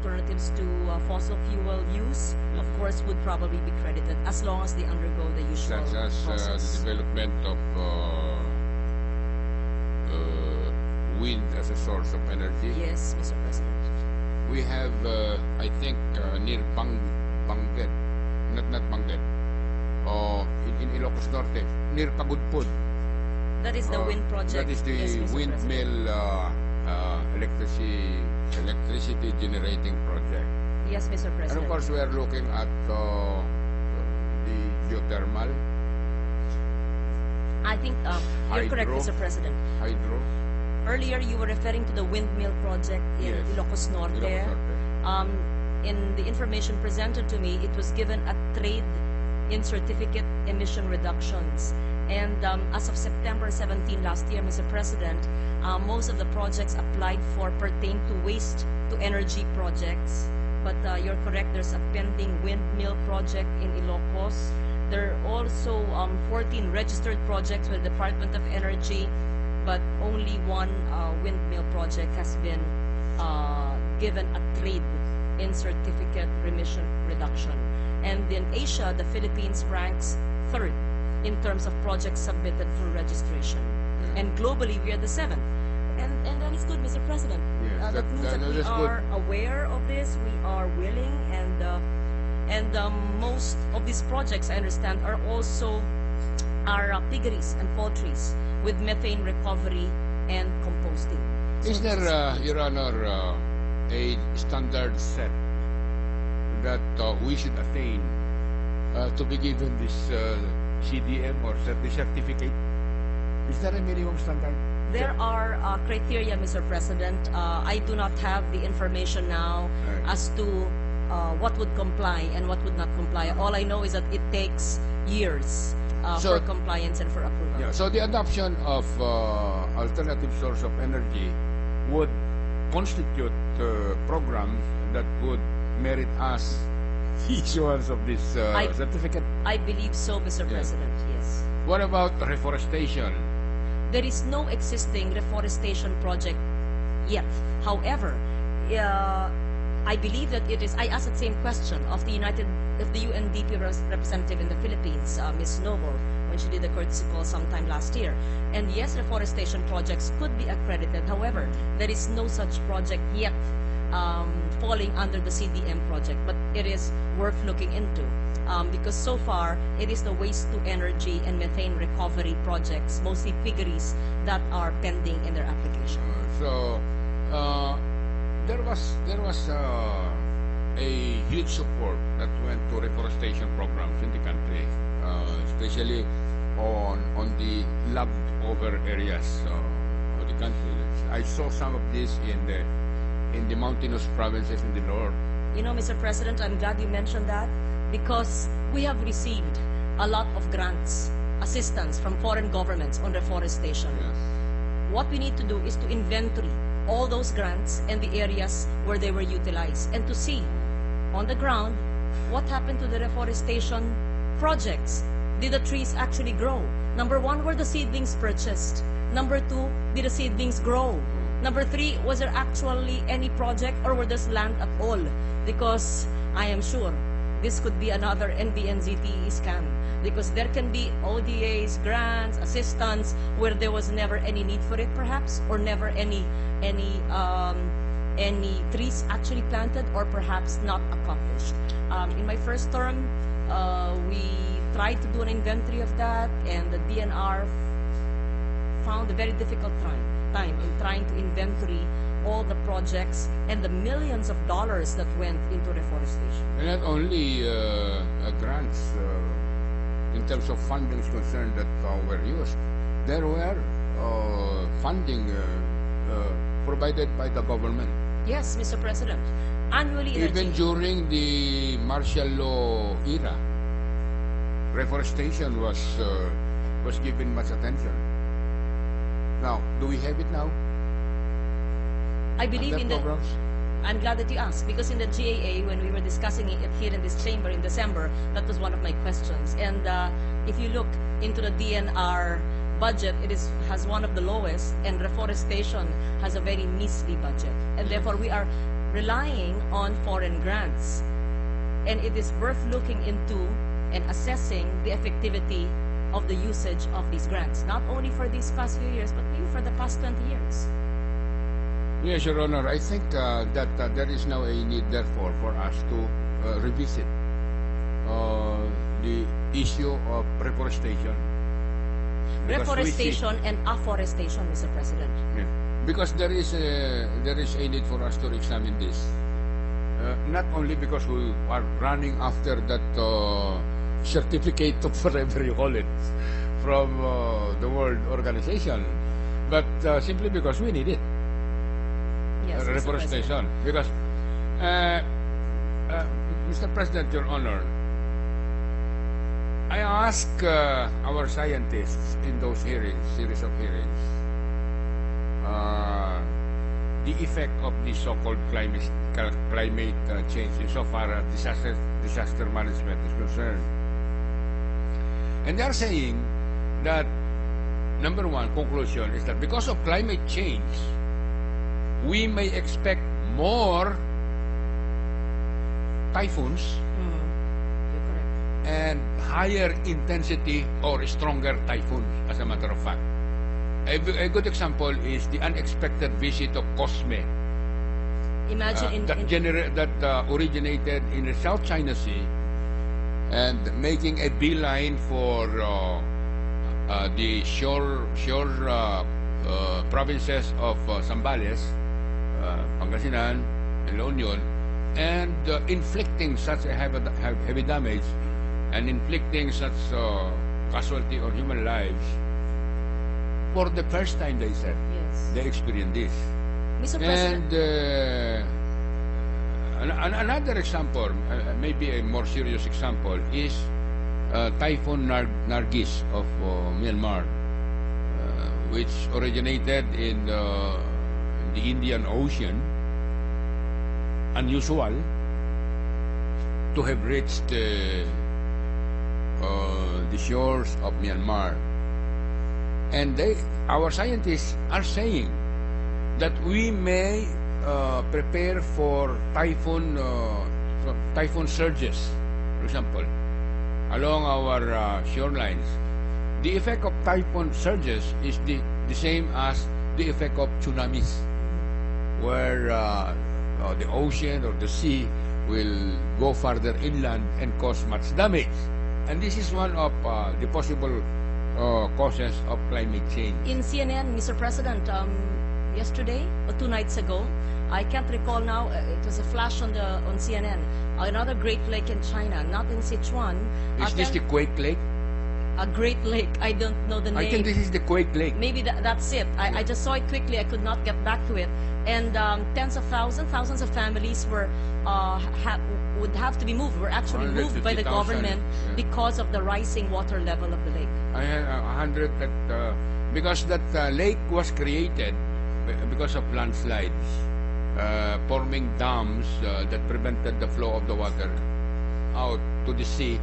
alternatives to fossil fuel use, of course, would probably be credited as long as they undergo the usual such as process. the development of wind as a source of energy. Yes, Mr. President. We have, I think, near Bangged, not Bangged, in Ilocos Norte, near Pagudpud. That is the wind project. That is the yes, Mr. windmill electricity generating project. Yes, Mr. President. And of course, we are looking at the geothermal, I think you're correct, Hydro. Mr. President. hydro. Earlier, you were referring to the windmill project in Yes. Ilocos Norte. Ilocos Norte. In the information presented to me, it was given a trade in certificate emission reductions. And as of September 17 last year, Mr. President, most of the projects applied for pertain to waste-to-energy projects. But you're correct, there's a pending windmill project in Ilocos. There are also 14 registered projects with the Department of Energy, but only one windmill project has been given a trade in certificate emission reduction. And in Asia, the Philippines ranks third in terms of projects submitted for registration. And globally, we are the seventh. And that is good, Mr. President. Yes, That means that we that's are aware of this, we are willing, and most of these projects, I understand, are also piggeries and poultries with methane recovery and composting. So Is there, this is- Your Honor, a standard set that we should attain to be given this CDM or the certificate? Is there a minimum standard? There are criteria, Mr. President. I do not have the information now Right. as to what would comply and what would not comply. All I know is that it takes years So- for compliance and for approval. Yeah, so the adoption of alternative source of energy would constitute programs that would merit us the issuance of this certificate. I believe so, Mr. Yeah. President, yes. What about reforestation? There is no existing reforestation project yet. However, I believe that it is. I asked the same question of the UNDP representative in the Philippines, Ms. Noble, when she did the courtesy call sometime last year. And yes, reforestation projects could be accredited. However, there is no such project yet falling under the CDM project, but it is worth looking into. Because so far, it is the waste-to-energy and methane recovery projects, mostly piggeries, that are pending in their application. There was a huge support that went to reforestation programs in the country, especially on the lagged over areas of the country. I saw some of this in the mountainous provinces in the north. You know, Mr. President, I'm glad you mentioned that because we have received a lot of grants, assistance from foreign governments on reforestation. Yes. What we need to do is to inventory all those grants and the areas where they were utilized and to see on the ground what happened to the reforestation projects. Did the trees actually grow? Number one, were the seedlings purchased? Number two, did the seedlings grow? Number three, was there actually any project or were there land at all? Because I am sure this could be another NBNZTE scam because there can be ODAs, grants, assistance where there was never any need for it perhaps or never any trees actually planted or perhaps not accomplished. In my first term, we tried to do an inventory of that and the DNR found a very difficult time in trying to inventory all the projects and the millions of dollars that went into reforestation. And not only grants in terms of funding is concerned that were used, there were funding provided by the government. Yes, Mr. President. Annually, Even during the martial law era, reforestation was given much attention. Now, do we have it now? I believe Under in the. programs? I'm glad that you asked because in the GAA, when we were discussing it here in this chamber in December, that was one of my questions. And if you look into the DNR budget, it has one of the lowest, and reforestation has a very measly budget. And therefore, we are relying on foreign grants. And it is worth looking into and assessing the effectivity of the usage of these grants, not only for these past few years, but maybe for the past 20 years. Yes, Your Honor. I think that there is now a need, therefore, for us to revisit the issue of reforestation. Because we see- Reforestation and afforestation, Mr. President. Yeah. Because there is a need for us to examine this. Not only because we are running after that certificate of whatever you call it from the World Organization, but simply because we need it. Yes, Mr. Reforestation. President. Because, Mr. President, Your Honor, I ask our scientists in those hearings, series of hearings, the effect of the so-called climate change insofar as disaster management is concerned. And they are saying that, number one, conclusion is that because of climate change, we may expect more typhoons You're correct. and higher intensity or stronger typhoons, as a matter of fact. A good example is the unexpected visit of Cosme Imagine that originated in the South China Sea and making a beeline for the shore provinces of Zambales, Pangasinan, and La Union, and inflicting such a heavy damage and inflicting such casualty or human lives. For the first time, they said, Yes. they experienced this. Mr. President. And another example, maybe a more serious example, is Typhoon Nargis of Myanmar, which originated in the Indian Ocean, unusual to have reached the shores of Myanmar. And our scientists are saying that we may prepare for typhoon surges, for example, along our shorelines. The effect of typhoon surges is the same as the effect of tsunamis, where the ocean or the sea will go farther inland and cause much damage. And this is one of the possible causes of climate change. In CNN, Mr. President, yesterday or 2 nights ago, I can't recall now, it was a flash on CNN, another Great Lake in China, not in Sichuan. Is this the Quake Lake? A Great Lake, I don't know the name. I think this is the Quake Lake. Maybe that's it. I just saw it quickly. I could not get back to it. And tens of thousands of families would have to be moved. Were actually moved by the 150,000, government yeah. because of the rising water level of the lake. I had 100 because that lake was created because of landslides, forming dams that prevented the flow of the water out to the sea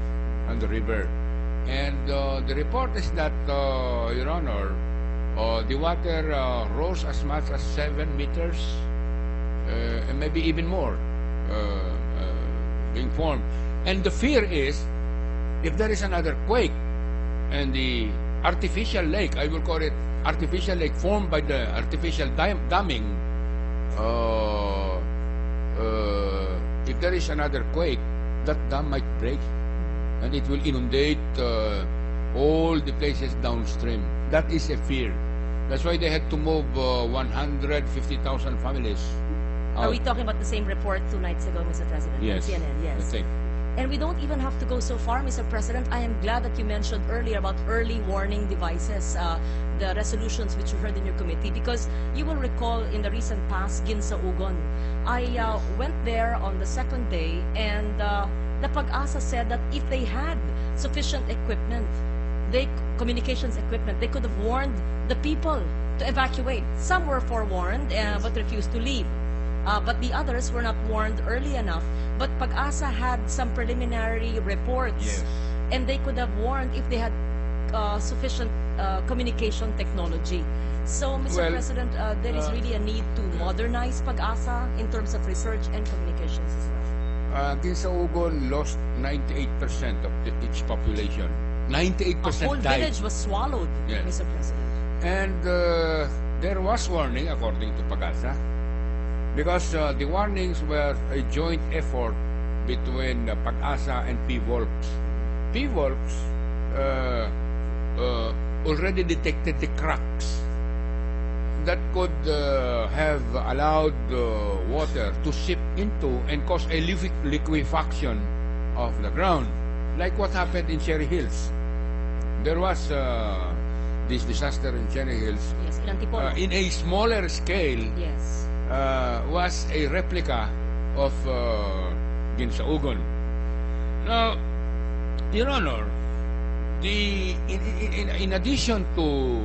and the river. And the report is that, Your Honor, the water rose as much as 7 meters, and maybe even more, being formed. And the fear is, if there is another quake, and the artificial lake, I will call it artificial lake, formed by the artificial damming, if there is another quake, that dam might break, and it will inundate all the places downstream. That is a fear. That's why they had to move 150,000 families out. Are we talking about the same report 2 nights ago, Mr. President? Yes, On CNN, yes. I think. And we don't even have to go so far, Mr. President. I am glad that you mentioned earlier about early warning devices, the resolutions which you heard in your committee, because you will recall in the recent past, Ginsaugon. I went there on the second day, and the Pag-asa said that if they had sufficient equipment, communications equipment, they could have warned the people to evacuate. Some were forewarned, but refused to leave. But the others were not warned early enough. But Pag-asa had some preliminary reports, Yes. and they could have warned if they had sufficient communication technology. So, Mr. Well, President, there is really a need to modernize PAGASA in terms of research and communications as well. Kinsaugon lost 98% of its population. 98% A whole died. village was swallowed, Yes. Mr. President. And there was warning, according to PAGASA, because the warnings were a joint effort between PAGASA and PVOLPS. PVOLPS already detected the cracks that could have allowed water to seep into and cause a liquefaction of the ground, like what happened in Cherry Hills. There was this disaster in Cherry Hills. Yes, in Antipolo. In a smaller scale, Yes. was a replica of Kinsaugon. Now, Your Honor, in addition to